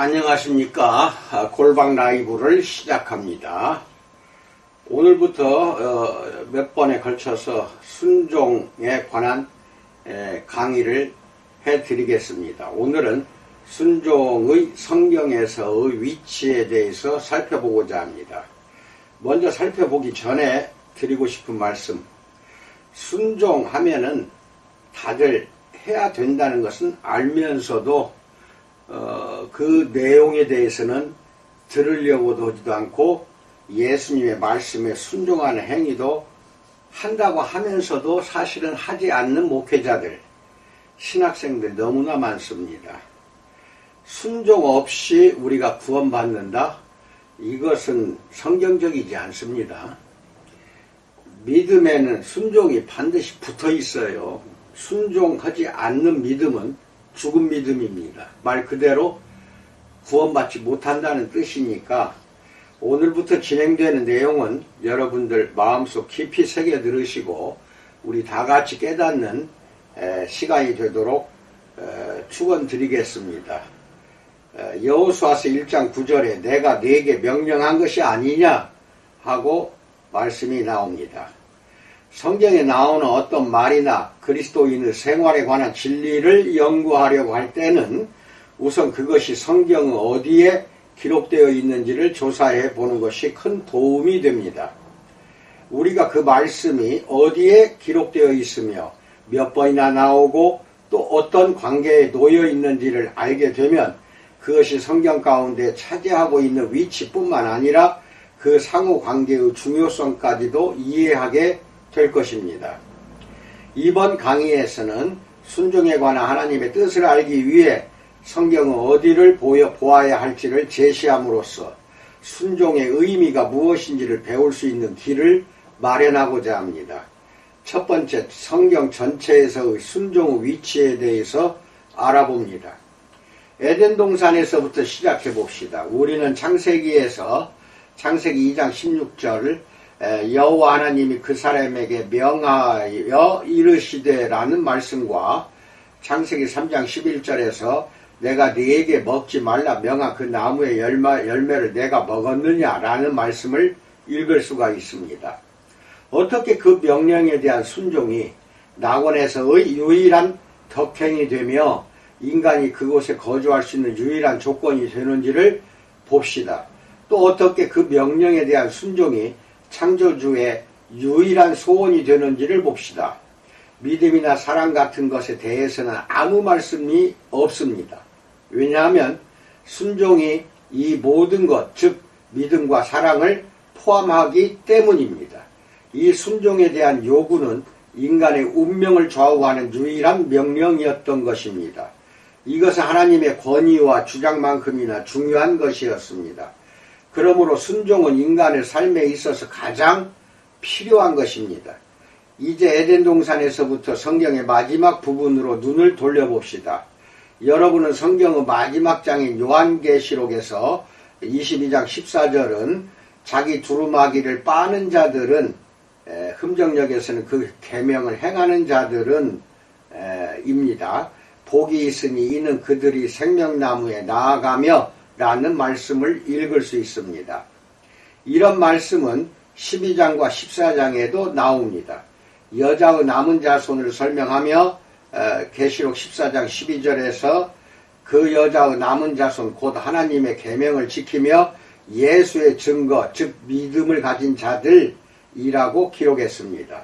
안녕하십니까. 골방 라이브를 시작합니다. 오늘부터 몇 번에 걸쳐서 순종에 관한 강의를 해드리겠습니다. 오늘은 순종의 성경에서의 위치에 대해서 살펴보고자 합니다. 먼저 살펴보기 전에 드리고 싶은 말씀, 순종하면은 다들 해야 된다는 것은 알면서도 그 내용에 대해서는 들으려고도 하지도 않고 예수님의 말씀에 순종하는 행위도 한다고 하면서도 사실은 하지 않는 목회자들, 신학생들 너무나 많습니다. 순종 없이 우리가 구원받는다? 이것은 성경적이지 않습니다. 믿음에는 순종이 반드시 붙어 있어요. 순종하지 않는 믿음은 죽은 믿음입니다. 말 그대로 구원받지 못한다는 뜻이니까 오늘부터 진행되는 내용은 여러분들 마음속 깊이 새겨 들으시고 우리 다 같이 깨닫는 시간이 되도록 축원드리겠습니다. 여호수아서 1장 9절에 내가 네게 명령한 것이 아니냐 하고 말씀이 나옵니다. 성경에 나오는 어떤 말이나 그리스도인의 생활에 관한 진리를 연구하려고 할 때는 우선 그것이 성경 어디에 기록되어 있는지를 조사해 보는 것이 큰 도움이 됩니다. 우리가 그 말씀이 어디에 기록되어 있으며 몇 번이나 나오고 또 어떤 관계에 놓여 있는지를 알게 되면 그것이 성경 가운데 차지하고 있는 위치뿐만 아니라 그 상호 관계의 중요성까지도 이해하게 될 것입니다. 이번 강의에서는 순종에 관한 하나님의 뜻을 알기 위해 성경은 어디를 보아야 할지를 제시함으로써 순종의 의미가 무엇인지를 배울 수 있는 길을 마련하고자 합니다. 첫 번째, 성경 전체에서의 순종의 위치에 대해서 알아봅니다. 에덴 동산에서부터 시작해 봅시다. 우리는 창세기에서 창세기 2장 16절 여호와 하나님이 그 사람에게 명하여 이르시되라는 말씀과 창세기 3장 11절에서 내가 네게 먹지 말라 명한 그 나무의 열매를 내가 먹었느냐라는 말씀을 읽을 수가 있습니다. 어떻게 그 명령에 대한 순종이 낙원에서의 유일한 덕행이 되며 인간이 그곳에 거주할 수 있는 유일한 조건이 되는지를 봅시다. 또 어떻게 그 명령에 대한 순종이 창조주의 유일한 소원이 되는지를 봅시다. 믿음이나 사랑 같은 것에 대해서는 아무 말씀이 없습니다. 왜냐하면 순종이 이 모든 것, 즉 믿음과 사랑을 포함하기 때문입니다. 이 순종에 대한 요구는 인간의 운명을 좌우하는 유일한 명령이었던 것입니다. 이것은 하나님의 권위와 주장만큼이나 중요한 것이었습니다. 그러므로 순종은 인간의 삶에 있어서 가장 필요한 것입니다. 이제 에덴 동산에서부터 성경의 마지막 부분으로 눈을 돌려봅시다. 여러분은 성경의 마지막 장인 요한계시록에서 22장 14절은 자기 두루마기를 빠는 자들은 흠정역에서는 그 계명을 행하는 자들은 입니다. 복이 있으니 이는 그들이 생명나무에 나아가며 라는 말씀을 읽을 수 있습니다. 이런 말씀은 12장과 14장에도 나옵니다. 여자의 남은 자손을 설명하며 계시록 14장 12절에서 그 여자의 남은 자손 곧 하나님의 계명을 지키며 예수의 증거 즉 믿음을 가진 자들이라고 기록했습니다.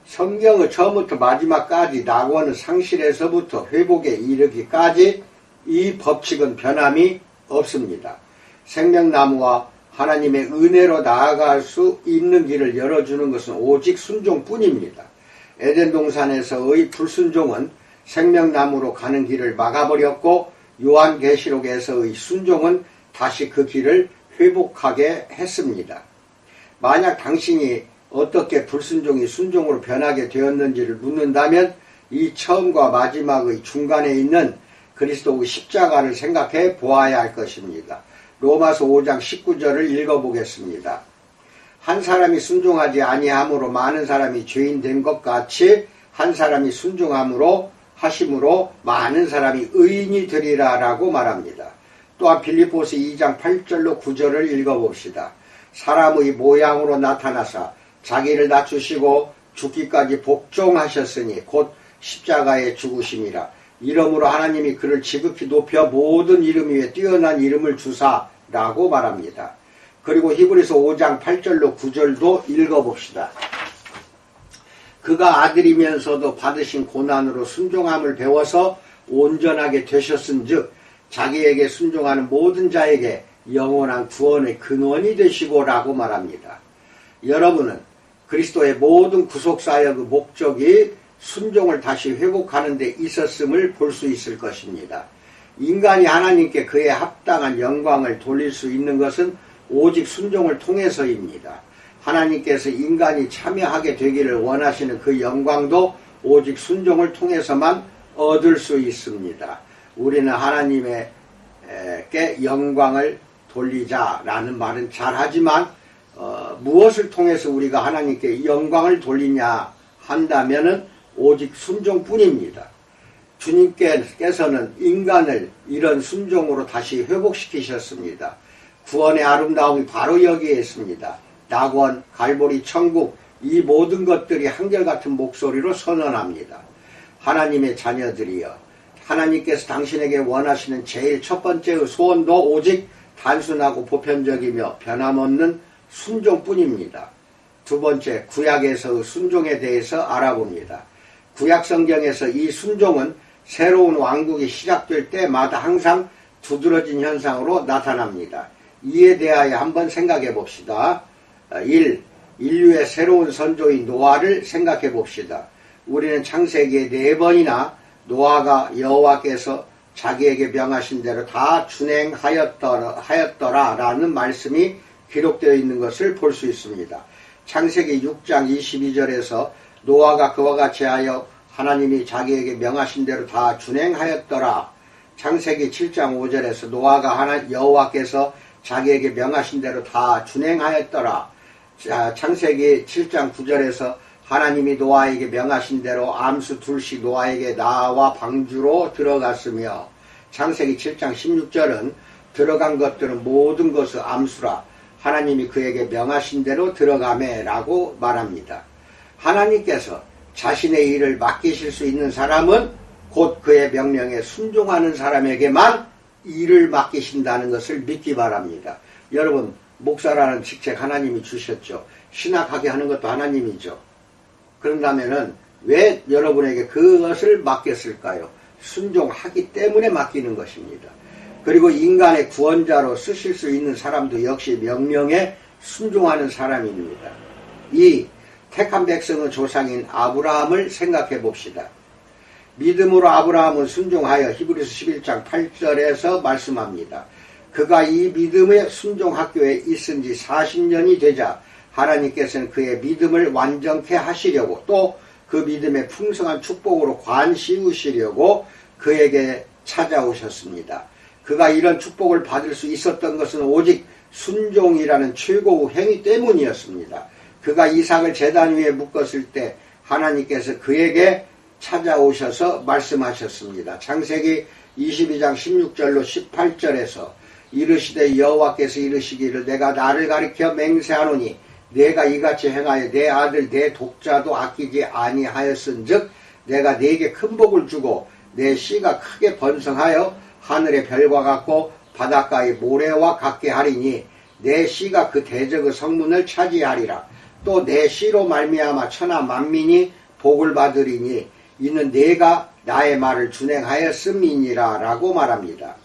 성경의 처음부터 마지막까지 낙원의 상실에서부터 회복에 이르기까지 이 법칙은 변함이 없습니다. 생명나무와 하나님의 은혜로 나아갈 수 있는 길을 열어주는 것은 오직 순종뿐입니다. 에덴 동산에서의 불순종은 생명나무로 가는 길을 막아버렸고 요한계시록에서의 순종은 다시 그 길을 회복하게 했습니다. 만약 당신이 어떻게 불순종이 순종으로 변하게 되었는지를 묻는다면 이 처음과 마지막의 중간에 있는 그리스도의 십자가를 생각해 보아야 할 것입니다. 로마서 5장 19절을 읽어보겠습니다. 한 사람이 순종하지 아니함으로 많은 사람이 죄인 된 것 같이 한 사람이 순종함으로 하심으로 많은 사람이 의인이 되리라 라고 말합니다. 또한 빌립보서 2장 8절로 9절을 읽어봅시다. 사람의 모양으로 나타나사 자기를 낮추시고 죽기까지 복종하셨으니 곧 십자가에 죽으심이라. 이러므로 하나님이 그를 지극히 높여 모든 이름 위에 뛰어난 이름을 주사라고 말합니다. 그리고 히브리서 5장 8절로 9절도 읽어봅시다. 그가 아들이면서도 받으신 고난으로 순종함을 배워서 온전하게 되셨은즉 자기에게 순종하는 모든 자에게 영원한 구원의 근원이 되시고 라고 말합니다. 여러분은 그리스도의 모든 구속사역의 목적이 순종을 다시 회복하는 데 있었음을 볼 수 있을 것입니다. 인간이 하나님께 그에 합당한 영광을 돌릴 수 있는 것은 오직 순종을 통해서입니다. 하나님께서 인간이 참여하게 되기를 원하시는 그 영광도 오직 순종을 통해서만 얻을 수 있습니다. 우리는 하나님께 영광을 돌리자라는 말은 잘하지만 무엇을 통해서 우리가 하나님께 영광을 돌리냐 한다면은 오직 순종뿐입니다. 주님께서는 인간을 이런 순종으로 다시 회복시키셨습니다. 구원의 아름다움이 바로 여기에 있습니다. 낙원, 갈보리, 천국 이 모든 것들이 한결같은 목소리로 선언합니다. 하나님의 자녀들이여, 하나님께서 당신에게 원하시는 제일 첫 번째의 소원도 오직 단순하고 보편적이며 변함없는 순종뿐입니다. 두 번째, 구약에서의 순종에 대해서 알아봅니다. 구약 성경에서 이 순종은 새로운 왕국이 시작될 때마다 항상 두드러진 현상으로 나타납니다. 이에 대하여 한번 생각해 봅시다. 1. 인류의 새로운 선조인 노아를 생각해 봅시다. 우리는 창세기에 4번이나 노아가 여호와께서 자기에게 명하신 대로 다 준행하였더라 라는 말씀이 기록되어 있는 것을 볼 수 있습니다. 창세기 6장 22절에서 노아가 그와 같이 하여 하나님이 자기에게 명하신 대로 다 준행하였더라. 창세기 7장 5절에서 노아가 여호와께서 자기에게 명하신 대로 다 준행하였더라. 창세기 7장 9절에서 하나님이 노아에게 명하신 대로 암수 둘씩 노아에게 나와 방주로 들어갔으며, 창세기 7장 16절은 들어간 것들은 모든 것을 암수라 하나님이 그에게 명하신 대로 들어가매 라고 말합니다. 하나님께서 자신의 일을 맡기실 수 있는 사람은 곧 그의 명령에 순종하는 사람에게만 일을 맡기신다는 것을 믿기 바랍니다. 여러분, 목사라는 직책 하나님이 주셨죠. 신학하게 하는 것도 하나님이죠. 그런다면은 왜 여러분에게 그것을 맡겼을까요? 순종하기 때문에 맡기는 것입니다. 그리고 인간의 구원자로 쓰실 수 있는 사람도 역시 명령에 순종하는 사람입니다. 2. 택한 백성의 조상인 아브라함을 생각해 봅시다. 믿음으로 아브라함은 순종하여 히브리서 11장 8절에서 말씀합니다. 그가 이 믿음의 순종학교에 있은 지 40년이 되자 하나님께서는 그의 믿음을 완전케 하시려고 또 그 믿음의 풍성한 축복으로 관씌우시려고 그에게 찾아오셨습니다. 그가 이런 축복을 받을 수 있었던 것은 오직 순종이라는 최고의 행위 때문이었습니다. 그가 이삭을 제단 위에 묶었을 때 하나님께서 그에게 찾아오셔서 말씀하셨습니다. 창세기 22장 16절로 18절에서 이르시되 여호와께서 이르시기를 내가 나를 가리켜 맹세하노니 내가 이같이 행하여 내 아들 내 독자도 아끼지 아니하였은즉 내가 네게 큰 복을 주고 내 씨가 크게 번성하여 하늘의 별과 같고 바닷가의 모래와 같게 하리니 내 씨가 그 대적의 성문을 차지하리라. 또 내 씨로 말미암아 천하 만민이 복을 받으리니 이는 내가 나의 말을 준행하였음이니라 라고 말합니다.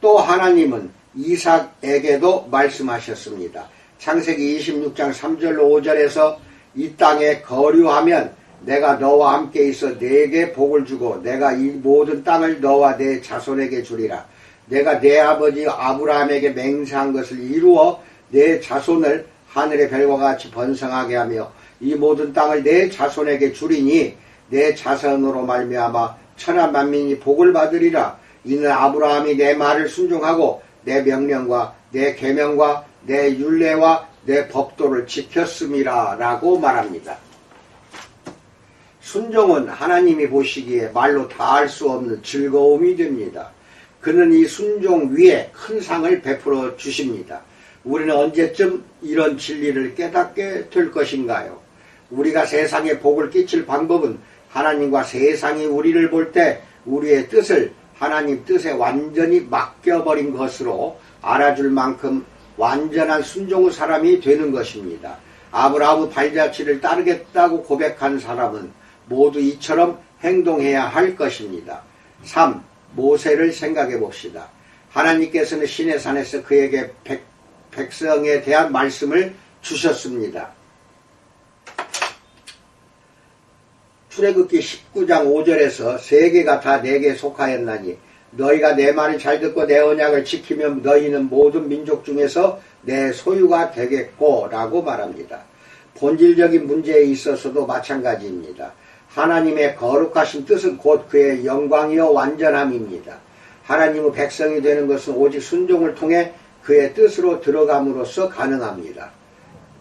또 하나님은 이삭에게도 말씀하셨습니다. 창세기 26장 3절로 5절에서 이 땅에 거류하면 내가 너와 함께 있어 네게 복을 주고 내가 이 모든 땅을 너와 내 자손에게 주리라. 내가 내 아버지 아브라함에게 맹세한 것을 이루어 내 자손을 하늘의 별과 같이 번성하게 하며 이 모든 땅을 내 자손에게 주리니 내 자손으로 말미암아 천하 만민이 복을 받으리라. 이는 아브라함이 내 말을 순종하고 내 명령과 내 계명과 내 율례와 내 법도를 지켰음이라 라고 말합니다. 순종은 하나님이 보시기에 말로 다 할 수 없는 즐거움이 됩니다. 그는 이 순종 위에 큰 상을 베풀어 주십니다. 우리는 언제쯤 이런 진리를 깨닫게 될 것인가요? 우리가 세상에 복을 끼칠 방법은 하나님과 세상이 우리를 볼 때 우리의 뜻을 하나님 뜻에 완전히 맡겨버린 것으로 알아줄 만큼 완전한 순종의 사람이 되는 것입니다. 아브라함의 발자취를 따르겠다고 고백한 사람은 모두 이처럼 행동해야 할 것입니다. 3. 모세를 생각해 봅시다. 하나님께서는 시내산에서 그에게 백성에 대한 말씀을 주셨습니다. 출애굽기 19장 5절에서 세계가 다 내게 속하였나니 너희가 내 말을 잘 듣고 내 언약을 지키면 너희는 모든 민족 중에서 내 소유가 되겠고 라고 말합니다. 본질적인 문제에 있어서도 마찬가지입니다. 하나님의 거룩하신 뜻은 곧 그의 영광이요 완전함입니다. 하나님의 백성이 되는 것은 오직 순종을 통해 그의 뜻으로 들어감으로써 가능합니다.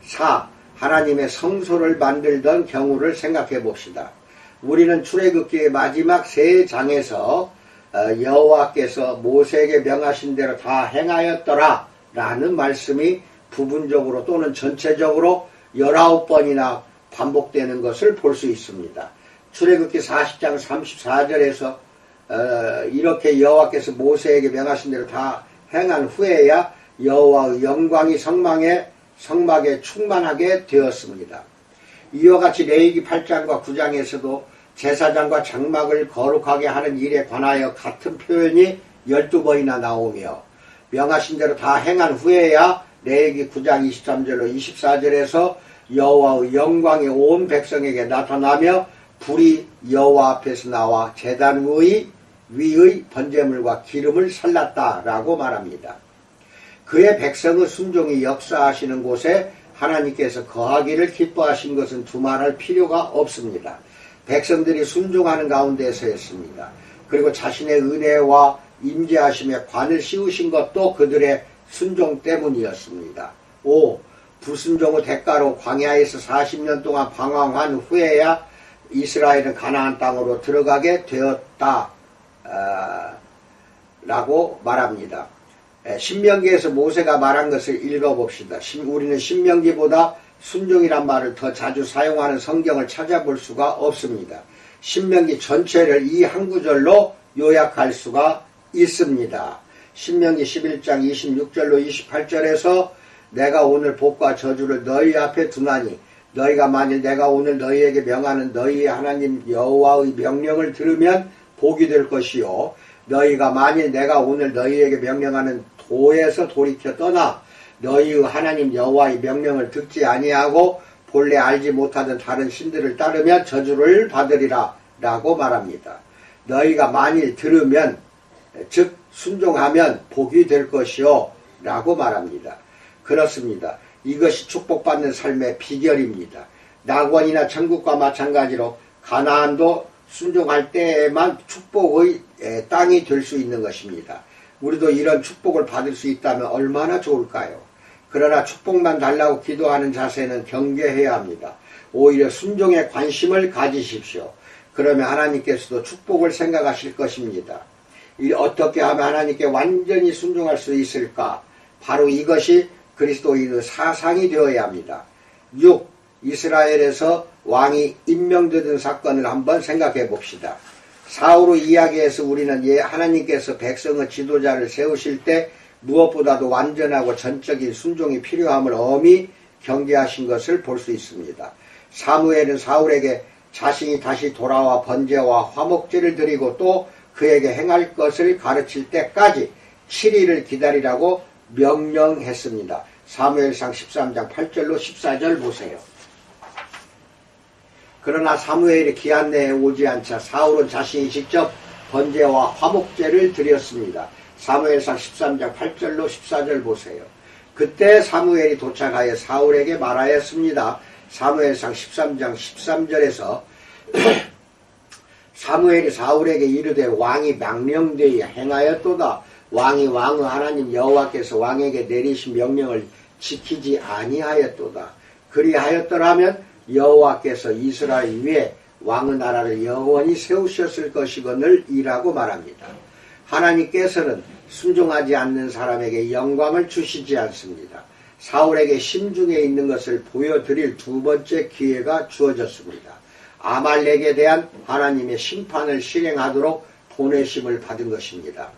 4. 하나님의 성소를 만들던 경우를 생각해 봅시다. 우리는 출애굽기의 마지막 세 장에서 여호와께서 모세에게 명하신 대로 다 행하였더라 라는 말씀이 부분적으로 또는 전체적으로 19번이나 반복되는 것을 볼 수 있습니다. 출애굽기 40장 34절에서 이렇게 여호와께서 모세에게 명하신 대로 다 행한 후에야 여호와의 영광이 성막에 충만하게 되었습니다. 이와 같이 레위기 8장과 9장에서도 제사장과 장막을 거룩하게 하는 일에 관하여 같은 표현이 12번이나 나오며 명하신 대로 다 행한 후에야 레위기 9장 23절로 24절에서 여호와의 영광이 온 백성에게 나타나며 불이 여호와 앞에서 나와 제단 위의 번제물과 기름을 살랐다라고 말합니다. 그의 백성의 순종이 역사하시는 곳에 하나님께서 거하기를 기뻐하신 것은 두말할 필요가 없습니다. 백성들이 순종하는 가운데서였습니다. 그리고 자신의 은혜와 임재하심에 관을 씌우신 것도 그들의 순종 때문이었습니다. 5. 불순종의 대가로 광야에서 40년 동안 방황한 후에야 이스라엘은 가나안 땅으로 들어가게 되었다 라고 말합니다. 신명기에서 모세가 말한 것을 읽어봅시다. 우리는 신명기보다 순종이란 말을 더 자주 사용하는 성경을 찾아볼 수가 없습니다. 신명기 전체를 이 한 구절로 요약할 수가 있습니다. 신명기 11장 26절로 28절에서 내가 오늘 복과 저주를 너희 앞에 두나니 너희가 만일 내가 오늘 너희에게 명하는 너희의 하나님 여호와의 명령을 들으면 복이 될 것이요 너희가 만일 내가 오늘 너희에게 명령하는 도에서 돌이켜 떠나 너희의 하나님 여호와의 명령을 듣지 아니하고 본래 알지 못하던 다른 신들을 따르면 저주를 받으리라 라고 말합니다. 너희가 만일 들으면 즉 순종하면 복이 될 것이요 라고 말합니다. 그렇습니다. 이것이 축복받는 삶의 비결입니다. 낙원이나 천국과 마찬가지로 가나안도 순종할 때에만 축복의 땅이 될 수 있는 것입니다. 우리도 이런 축복을 받을 수 있다면 얼마나 좋을까요? 그러나 축복만 달라고 기도하는 자세는 경계해야 합니다. 오히려 순종에 관심을 가지십시오. 그러면 하나님께서도 축복을 생각하실 것입니다. 어떻게 하면 하나님께 완전히 순종할 수 있을까? 바로 이것이 그리스도인의 사상이 되어야 합니다. 6. 이스라엘에서 왕이 임명되던 사건을 한번 생각해 봅시다. 사울의 이야기에서 우리는 하나님께서 백성의 지도자를 세우실 때 무엇보다도 완전하고 전적인 순종이 필요함을 엄히 경계하신 것을 볼 수 있습니다. 사무엘은 사울에게 자신이 다시 돌아와 번제와 화목제를 드리고 또 그에게 행할 것을 가르칠 때까지 7일을 기다리라고 명령했습니다. 사무엘상 13장 8절로 14절 보세요. 그러나 사무엘이 기한 내에 오지 않자 사울은 자신이 직접 번제와 화목제를 드렸습니다. 사무엘상 13장 8절로 14절 보세요. 그때 사무엘이 도착하여 사울에게 말하였습니다. 사무엘상 13장 13절에서 사무엘이 사울에게 이르되 왕이 명령되어 행하였도다. 왕이 왕의 하나님 여호와께서 왕에게 내리신 명령을 지키지 아니하였도다. 그리하였더라면 여호와께서 이스라엘 위에 왕의 나라를 영원히 세우셨을 것이거늘 이라고 말합니다. 하나님께서는 순종하지 않는 사람에게 영광을 주시지 않습니다. 사울에게 심중에 있는 것을 보여드릴 두 번째 기회가 주어졌습니다. 아말렉에 대한 하나님의 심판을 실행하도록 보내심을 받은 것입니다.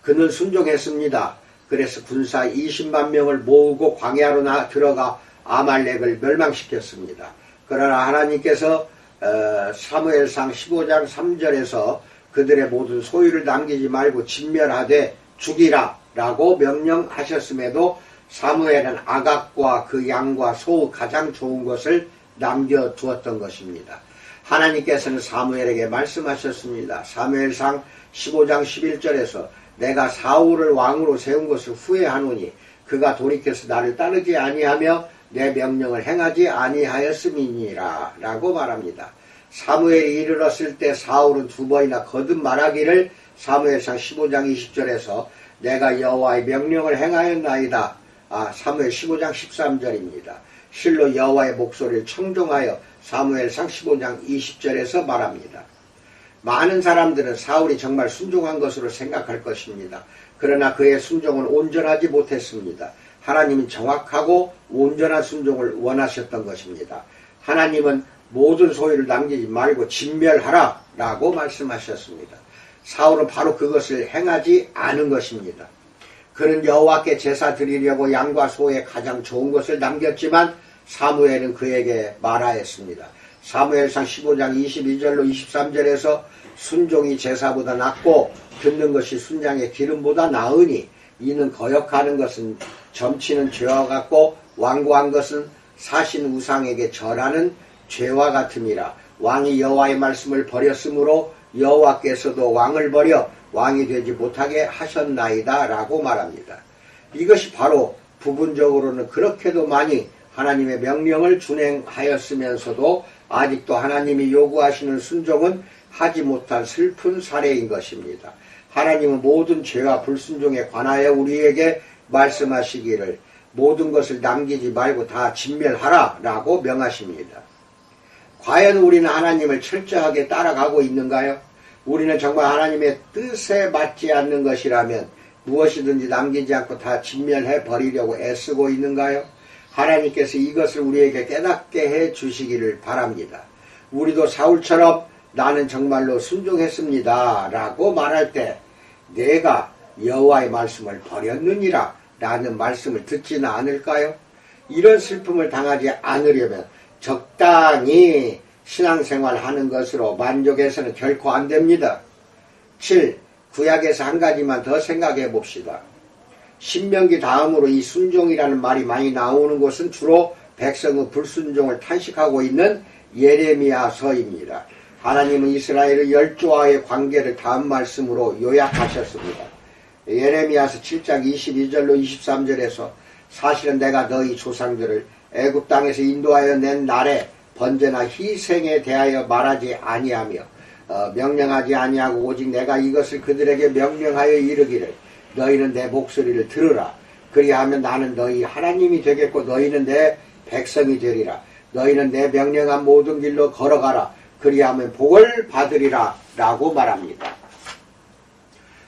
그는 순종했습니다. 그래서 군사 20만 명을 모으고 광야로 들어가 아말렉을 멸망시켰습니다. 그러나 하나님께서 사무엘상 15장 3절에서 그들의 모든 소유를 남기지 말고 진멸하되 죽이라 라고 명령하셨음에도 사무엘은 아각과 그 양과 소의 가장 좋은 것을 남겨두었던 것입니다. 하나님께서는 사무엘에게 말씀하셨습니다. 사무엘상 15장 11절에서 내가 사울을 왕으로 세운 것을 후회하노니 그가 돌이켜서 나를 따르지 아니하며 내 명령을 행하지 아니하였음이니라 라고 말합니다. 사무엘이 이르렀을 때 사울은 두 번이나 거듭 말하기를 사무엘상 15장 20절에서 내가 여호와의 명령을 행하였나이다. 사무엘 15장 13절입니다. 실로 여호와의 목소리를 청종하여 사무엘상 15장 20절에서 말합니다. 많은 사람들은 사울이 정말 순종한 것으로 생각할 것입니다. 그러나 그의 순종은 온전하지 못했습니다. 하나님은 정확하고 온전한 순종을 원하셨던 것입니다. 하나님은 모든 소유를 남기지 말고 진멸하라 라고 말씀하셨습니다. 사울은 바로 그것을 행하지 않은 것입니다. 그는 여호와께 제사 드리려고 양과 소의 가장 좋은 것을 남겼지만 사무엘은 그에게 말하였습니다. 사무엘상 15장 22절로 23절에서 순종이 제사보다 낫고 듣는 것이 순양의 기름보다 나으니 이는 거역하는 것은 점치는 죄와 같고 완고한 것은 사신 우상에게 절하는 죄와 같음이라. 왕이 여호와의 말씀을 버렸으므로 여호와께서도 왕을 버려 왕이 되지 못하게 하셨나이다 라고 말합니다. 이것이 바로 부분적으로는 그렇게도 많이 하나님의 명령을 준행하였으면서도 아직도 하나님이 요구하시는 순종은 하지 못한 슬픈 사례인 것입니다. 하나님은 모든 죄와 불순종에 관하여 우리에게 말씀하시기를 모든 것을 남기지 말고 다 진멸하라 라고 명하십니다. 과연 우리는 하나님을 철저하게 따라가고 있는가요? 우리는 정말 하나님의 뜻에 맞지 않는 것이라면 무엇이든지 남기지 않고 다 진멸해 버리려고 애쓰고 있는가요? 하나님께서 이것을 우리에게 깨닫게 해 주시기를 바랍니다. 우리도 사울처럼 나는 정말로 순종했습니다 라고 말할 때 내가 여호와의 말씀을 버렸느니라 라는 말씀을 듣지는 않을까요? 이런 슬픔을 당하지 않으려면 적당히 신앙생활하는 것으로 만족해서는 결코 안 됩니다. 7. 구약에서 한 가지만 더 생각해 봅시다. 신명기 다음으로 이 순종이라는 말이 많이 나오는 곳은 주로 백성의 불순종을 탄식하고 있는 예레미야서입니다. 하나님은 이스라엘의 열조와의 관계를 다음 말씀으로 요약하셨습니다. 예레미야서 7장 22절로 23절에서 사실은 내가 너희 조상들을 애굽 땅에서 인도하여 낸 날에 번제나 희생에 대하여 말하지 아니하며 명령하지 아니하고 오직 내가 이것을 그들에게 명령하여 이르기를 너희는 내 목소리를 들으라. 그리하면 나는 너희 하나님이 되겠고 너희는 내 백성이 되리라. 너희는 내 명령한 모든 길로 걸어가라. 그리하면 복을 받으리라 라고 말합니다.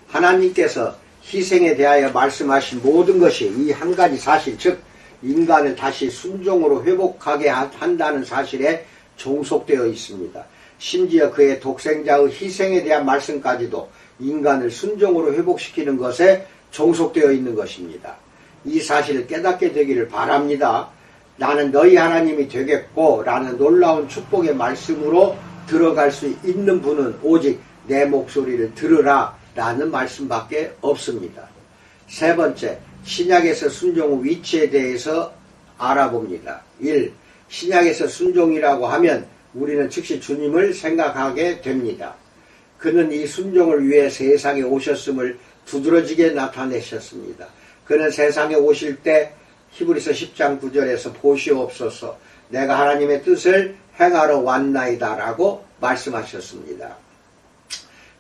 하나님께서 희생에 대하여 말씀하신 모든 것이 이 한 가지 사실, 즉 인간을 다시 순종으로 회복하게 한다는 사실에 종속되어 있습니다. 심지어 그의 독생자의 희생에 대한 말씀까지도 인간을 순종으로 회복시키는 것에 종속되어 있는 것입니다. 이 사실을 깨닫게 되기를 바랍니다. 나는 너희 하나님이 되겠고 라는 놀라운 축복의 말씀으로 들어갈 수 있는 분은 오직 내 목소리를 들으라 라는 말씀밖에 없습니다. 세 번째, 신약에서 순종의 위치에 대해서 알아봅니다. 1. 신약에서 순종이라고 하면 우리는 즉시 주님을 생각하게 됩니다. 그는 이 순종을 위해 세상에 오셨음을 두드러지게 나타내셨습니다. 그는 세상에 오실 때 히브리서 10장 9절에서 보시옵소서 내가 하나님의 뜻을 행하러 왔나이다 라고 말씀하셨습니다.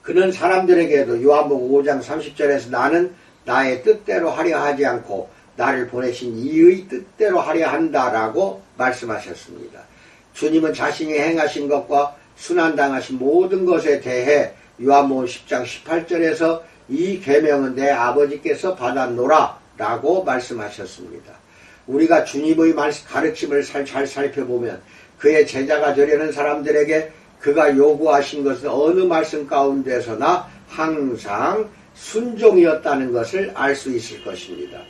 그는 사람들에게도 요한복음 5장 30절에서 나는 나의 뜻대로 하려 하지 않고 나를 보내신 이의 뜻대로 하려 한다 라고 말씀하셨습니다. 주님은 자신이 행하신 것과 순환당하신 모든 것에 대해 요한복음 10장 18절에서 이 계명은 내 아버지께서 받았노라 라고 말씀하셨습니다. 우리가 주님의 가르침을 잘 살펴보면 그의 제자가 되려는 사람들에게 그가 요구하신 것은 어느 말씀 가운데서나 항상 순종이었다는 것을 알 수 있을 것입니다.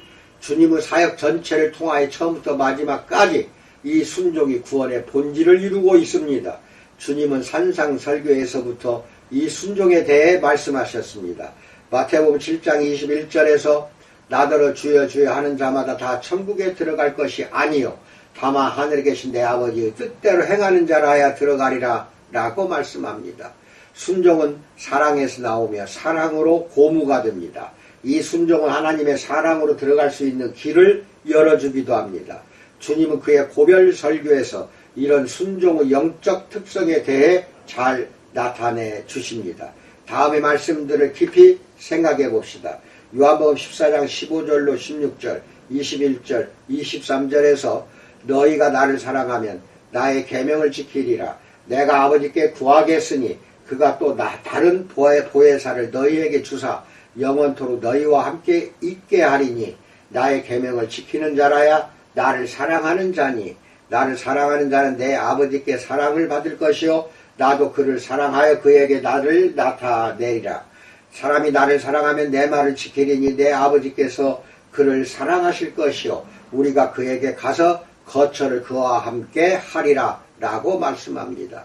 주님의 사역 전체를 통하여 처음부터 마지막까지 이 순종이 구원의 본질을 이루고 있습니다. 주님은 산상설교에서부터 이 순종에 대해 말씀하셨습니다. 마태복음 7장 21절에서 나더러 주여 주여 하는 자마다 다 천국에 들어갈 것이 아니요 다만 하늘에 계신 내 아버지의 뜻대로 행하는 자라야 들어가리라 라고 말씀합니다. 순종은 사랑에서 나오며 사랑으로 고무가 됩니다. 이 순종은 하나님의 사랑으로 들어갈 수 있는 길을 열어주기도 합니다. 주님은 그의 고별 설교에서 이런 순종의 영적 특성에 대해 잘 나타내 주십니다. 다음의 말씀들을 깊이 생각해 봅시다. 요한복음 14장 15절로 16절, 21절, 23절에서 너희가 나를 사랑하면 나의 계명을 지키리라. 내가 아버지께 구하겠으니 그가 또 다른 보혜사를 너희에게 주사 영원토록 너희와 함께 있게 하리니 나의 계명을 지키는 자라야 나를 사랑하는 자니 나를 사랑하는 자는 내 아버지께 사랑을 받을 것이요 나도 그를 사랑하여 그에게 나를 나타내리라. 사람이 나를 사랑하면 내 말을 지키리니 내 아버지께서 그를 사랑하실 것이요 우리가 그에게 가서 거처를 그와 함께 하리라 라고 말씀합니다.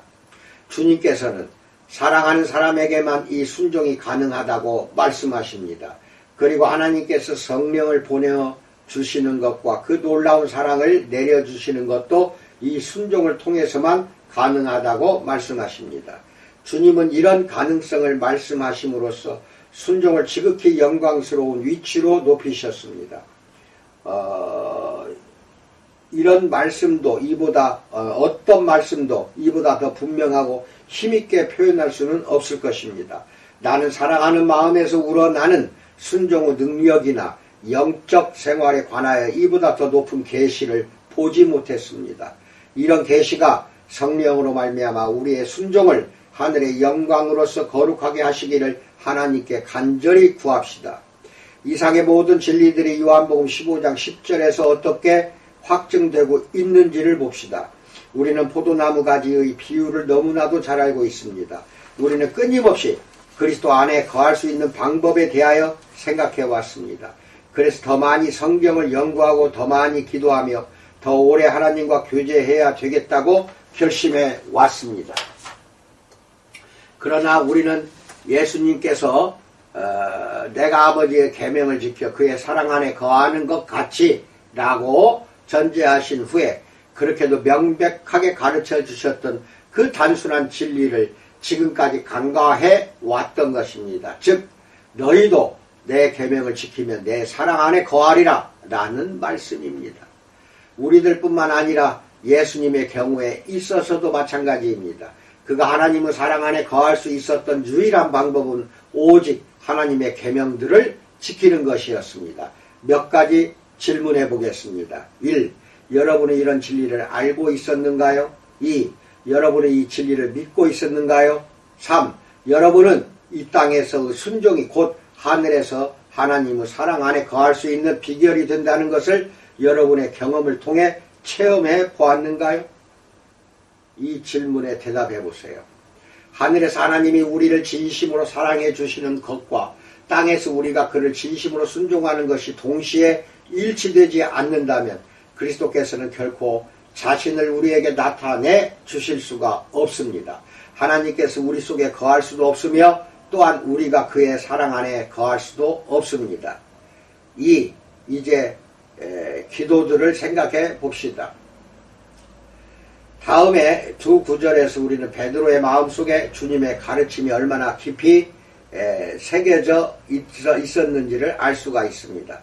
주님께서는 사랑하는 사람에게만 이 순종이 가능하다고 말씀하십니다. 그리고 하나님께서 성령을 보내어 주시는 것과 그 놀라운 사랑을 내려주시는 것도 이 순종을 통해서만 가능하다고 말씀하십니다. 주님은 이런 가능성을 말씀하심으로써 순종을 지극히 영광스러운 위치로 높이셨습니다. 이런 말씀도 어떤 말씀도 이보다 더 분명하고 힘있게 표현할 수는 없을 것입니다. 나는 사랑하는 마음에서 우러나는 순종의 능력이나 영적 생활에 관하여 이보다 더 높은 계시를 보지 못했습니다. 이런 계시가 성령으로 말미암아 우리의 순종을 하늘의 영광으로서 거룩하게 하시기를 하나님께 간절히 구합시다. 이상의 모든 진리들이 요한복음 15장 10절에서 어떻게 확증되고 있는지를 봅시다. 우리는 포도나무 가지의 비유를 너무나도 잘 알고 있습니다. 우리는 끊임없이 그리스도 안에 거할 수 있는 방법에 대하여 생각해 왔습니다. 그래서 더 많이 성경을 연구하고 더 많이 기도하며 더 오래 하나님과 교제해야 되겠다고 결심해 왔습니다. 그러나 우리는 예수님께서 내가 아버지의 계명을 지켜 그의 사랑 안에 거하는 것 같이 라고 전제하신 후에 그렇게도 명백하게 가르쳐 주셨던 그 단순한 진리를 지금까지 간과해 왔던 것입니다. 즉 너희도 내 계명을 지키면 내 사랑 안에 거하리라 라는 말씀입니다. 우리들뿐만 아니라 예수님의 경우에 있어서도 마찬가지입니다. 그가 하나님의 사랑 안에 거할 수 있었던 유일한 방법은 오직 하나님의 계명들을 지키는 것이었습니다. 몇 가지 질문해 보겠습니다. 1. 여러분은 이런 진리를 알고 있었는가요? 2. 여러분은 이 진리를 믿고 있었는가요? 3. 여러분은 이 땅에서의 순종이 곧 하늘에서 하나님의 사랑 안에 거할 수 있는 비결이 된다는 것을 여러분의 경험을 통해 체험해 보았는가요? 이 질문에 대답해 보세요. 하늘에서 하나님이 우리를 진심으로 사랑해 주시는 것과 땅에서 우리가 그를 진심으로 순종하는 것이 동시에 일치되지 않는다면 그리스도께서는 결코 자신을 우리에게 나타내 주실 수가 없습니다. 하나님께서 우리 속에 거할 수도 없으며 또한 우리가 그의 사랑 안에 거할 수도 없습니다. 이제 기도들을 생각해 봅시다. 다음에 두 구절에서 우리는 베드로의 마음속에 주님의 가르침이 얼마나 깊이 새겨져 있었는지를 알 수가 있습니다.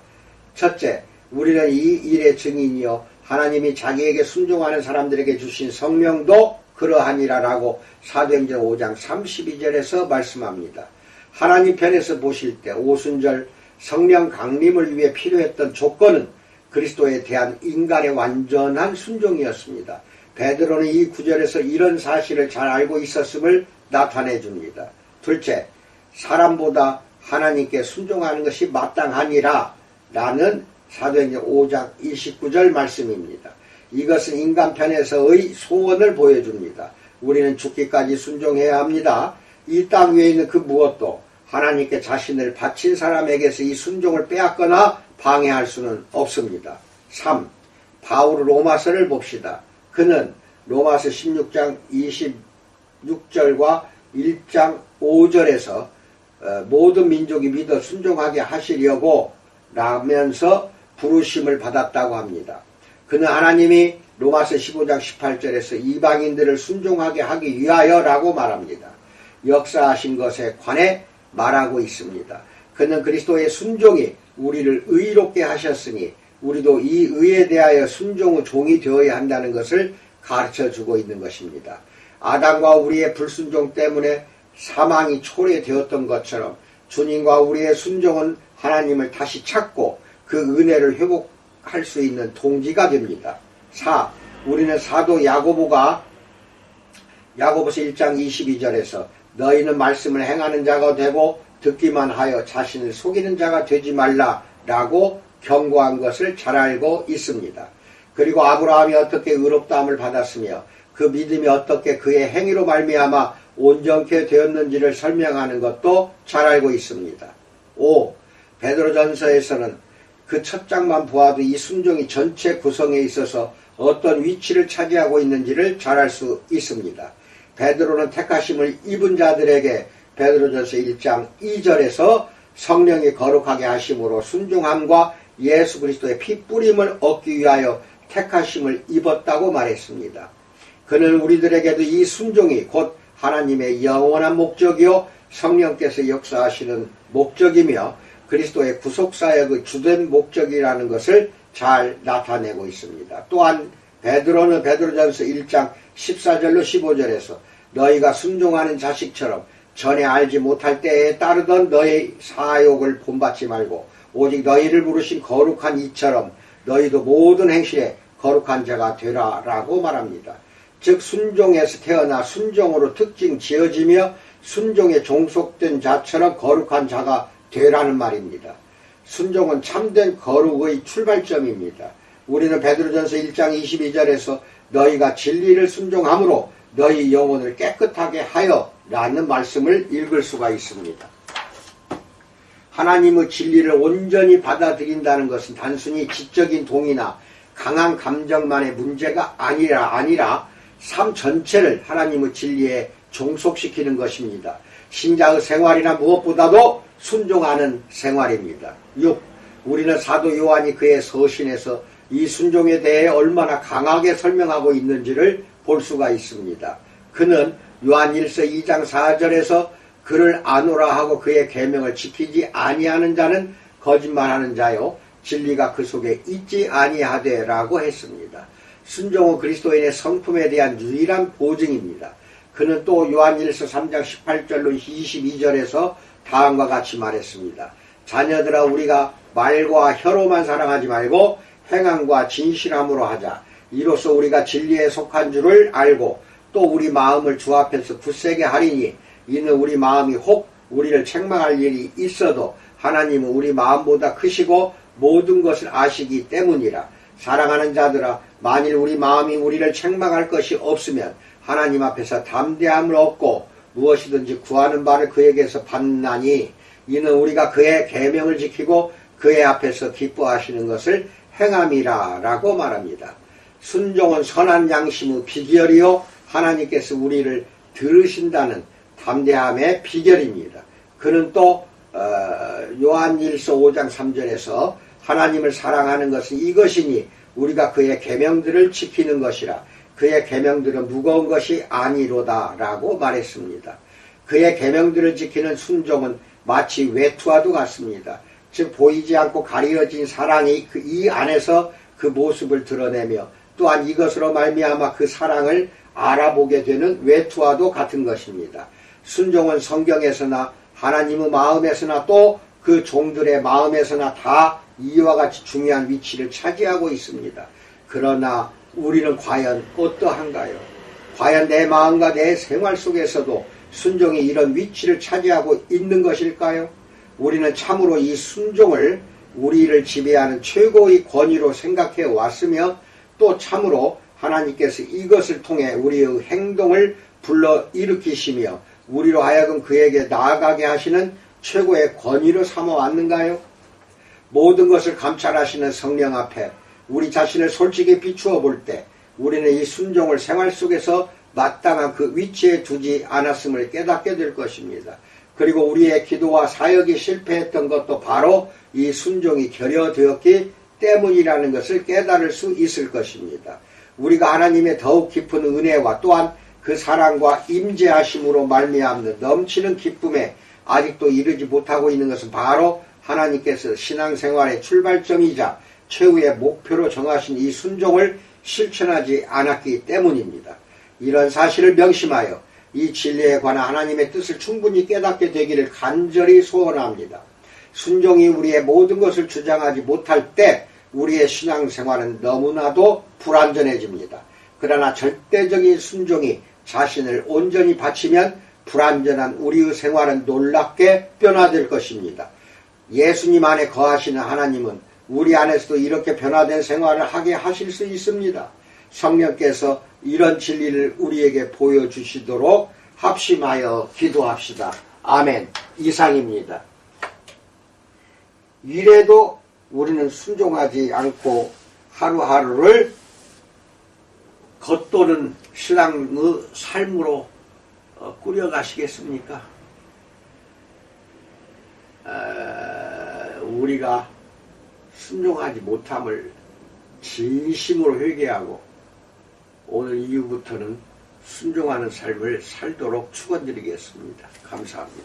첫째, 우리는 이 일의 증인이요 하나님이 자기에게 순종하는 사람들에게 주신 성령도 그러하니라 라고 사도행전 5장 32절에서 말씀합니다. 하나님 편에서 보실 때 오순절 성령 강림을 위해 필요했던 조건은 그리스도에 대한 인간의 완전한 순종이었습니다. 베드로는 이 구절에서 이런 사실을 잘 알고 있었음을 나타내 줍니다. 둘째, 사람보다 하나님께 순종하는 것이 마땅하니라 라는 사도행전 5장 29절 말씀입니다. 이것은 인간 편에서의 소원을 보여줍니다. 우리는 죽기까지 순종해야 합니다. 이 땅 위에 있는 그 무엇도 하나님께 자신을 바친 사람에게서 이 순종을 빼앗거나 방해할 수는 없습니다. 3. 바울 로마서를 봅시다. 그는 로마서 16장 26절과 1장 5절에서 모든 민족이 믿어 순종하게 하시려고 라면서 부르심을 받았다고 합니다. 그는 하나님이 로마서 15장 18절에서 이방인들을 순종하게 하기 위하여 라고 말합니다. 역사하신 것에 관해 말하고 있습니다. 그는 그리스도의 순종이 우리를 의롭게 하셨으니 우리도 이 의에 대하여 순종의 종이 되어야 한다는 것을 가르쳐주고 있는 것입니다. 아담과 우리의 불순종 때문에 사망이 초래되었던 것처럼 주님과 우리의 순종은 하나님을 다시 찾고 그 은혜를 회복할 수 있는 동기가 됩니다. 4. 우리는 사도 야고보가 야고보서 1장 22절에서 너희는 말씀을 행하는 자가 되고 듣기만 하여 자신을 속이는 자가 되지 말라 라고 경고한 것을 잘 알고 있습니다. 그리고 아브라함이 어떻게 의롭다함을 받았으며 그 믿음이 어떻게 그의 행위로 말미암아 온전케 되었는지를 설명하는 것도 잘 알고 있습니다. 5. 베드로전서에서는 그 첫 장만 보아도 이 순종이 전체 구성에 있어서 어떤 위치를 차지하고 있는지를 잘 알 수 있습니다. 베드로는 택하심을 입은 자들에게 베드로전서 1장 2절에서 성령이 거룩하게 하심으로 순종함과 예수 그리스도의 피 뿌림을 얻기 위하여 택하심을 입었다고 말했습니다. 그는 우리들에게도 이 순종이 곧 하나님의 영원한 목적이요 성령께서 역사하시는 목적이며 그리스도의 구속사역의 주된 목적이라는 것을 잘 나타내고 있습니다. 또한 베드로는 베드로전서 1장 14절로 15절에서 너희가 순종하는 자식처럼 전에 알지 못할 때에 따르던 너희 사욕을 본받지 말고 오직 너희를 부르신 거룩한 이처럼 너희도 모든 행실에 거룩한 자가 되라 라고 말합니다. 즉 순종에서 태어나 순종으로 특징 지어지며 순종에 종속된 자처럼 거룩한 자가 되라는 말입니다. 순종은 참된 거룩의 출발점입니다. 우리는 베드로전서 1장 22절에서 너희가 진리를 순종함으로 너희 영혼을 깨끗하게 하여 라는 말씀을 읽을 수가 있습니다. 하나님의 진리를 온전히 받아들인다는 것은 단순히 지적인 동의나 강한 감정만의 문제가 아니라 삶 전체를 하나님의 진리에 종속시키는 것입니다. 신자의 생활이나 무엇보다도 순종하는 생활입니다. 6. 우리는 사도 요한이 그의 서신에서 이 순종에 대해 얼마나 강하게 설명하고 있는지를 볼 수가 있습니다. 그는 요한일서 2장 4절에서 그를 아노라 하고 그의 계명을 지키지 아니하는 자는 거짓말하는 자요 진리가 그 속에 있지 아니하되 라고 했습니다. 순종은 그리스도인의 성품에 대한 유일한 보증입니다. 그는 또 요한일서 3장 18절로 22절에서 다음과 같이 말했습니다. 자녀들아 우리가 말과 혀로만 사랑하지 말고 행함과 진실함으로 하자. 이로써 우리가 진리에 속한 줄을 알고 또 우리 마음을 주 앞에서 굳세게 하리니 이는 우리 마음이 혹 우리를 책망할 일이 있어도 하나님은 우리 마음보다 크시고 모든 것을 아시기 때문이라. 사랑하는 자들아 만일 우리 마음이 우리를 책망할 것이 없으면 하나님 앞에서 담대함을 얻고 무엇이든지 구하는 바를 그에게서 받나니 이는 우리가 그의 계명을 지키고 그의 앞에서 기뻐하시는 것을 행함이라 라고 말합니다. 순종은 선한 양심의 비결이요 하나님께서 우리를 들으신다는 담대함의 비결입니다. 그는 또 요한일서 5장 3절에서 하나님을 사랑하는 것은 이것이니 우리가 그의 계명들을 지키는 것이라. 그의 계명들은 무거운 것이 아니로다 라고 말했습니다. 그의 계명들을 지키는 순종은 마치 외투와도 같습니다. 즉 보이지 않고 가려진 사랑이 이 안에서 그 모습을 드러내며 또한 이것으로 말미암아 그 사랑을 알아보게 되는 외투와도 같은 것입니다. 순종은 성경에서나 하나님의 마음에서나 또 그 종들의 마음에서나 다 이와 같이 중요한 위치를 차지하고 있습니다. 그러나 우리는 과연 어떠한가요? 과연 내 마음과 내 생활 속에서도 순종이 이런 위치를 차지하고 있는 것일까요? 우리는 참으로 이 순종을 우리를 지배하는 최고의 권위로 생각해 왔으며 또 참으로 하나님께서 이것을 통해 우리의 행동을 불러일으키시며 우리로 하여금 그에게 나아가게 하시는 최고의 권위로 삼아왔는가요? 모든 것을 감찰하시는 성령 앞에 우리 자신을 솔직히 비추어 볼 때 우리는 이 순종을 생활 속에서 마땅한 그 위치에 두지 않았음을 깨닫게 될 것입니다. 그리고 우리의 기도와 사역이 실패했던 것도 바로 이 순종이 결여되었기 때문이라는 것을 깨달을 수 있을 것입니다. 우리가 하나님의 더욱 깊은 은혜와 또한 그 사랑과 임재하심으로 말미암는 넘치는 기쁨에 아직도 이르지 못하고 있는 것은 바로 하나님께서 신앙생활의 출발점이자 최후의 목표로 정하신 이 순종을 실천하지 않았기 때문입니다. 이런 사실을 명심하여 이 진리에 관한 하나님의 뜻을 충분히 깨닫게 되기를 간절히 소원합니다. 순종이 우리의 모든 것을 주장하지 못할 때 우리의 신앙생활은 너무나도 불완전해집니다. 그러나 절대적인 순종이 자신을 온전히 바치면 불완전한 우리의 생활은 놀랍게 변화될 것입니다. 예수님 안에 거하시는 하나님은 우리 안에서도 이렇게 변화된 생활을 하게 하실 수 있습니다. 성령께서 이런 진리를 우리에게 보여주시도록 합심하여 기도합시다. 아멘. 이상입니다. 이래도 우리는 순종하지 않고 하루하루를 겉도는 신앙의 삶으로 꾸려가시겠습니까? 우리가 순종하지 못함을 진심으로 회개하고 오늘 이후부터는 순종하는 삶을 살도록 축원드리겠습니다. 감사합니다.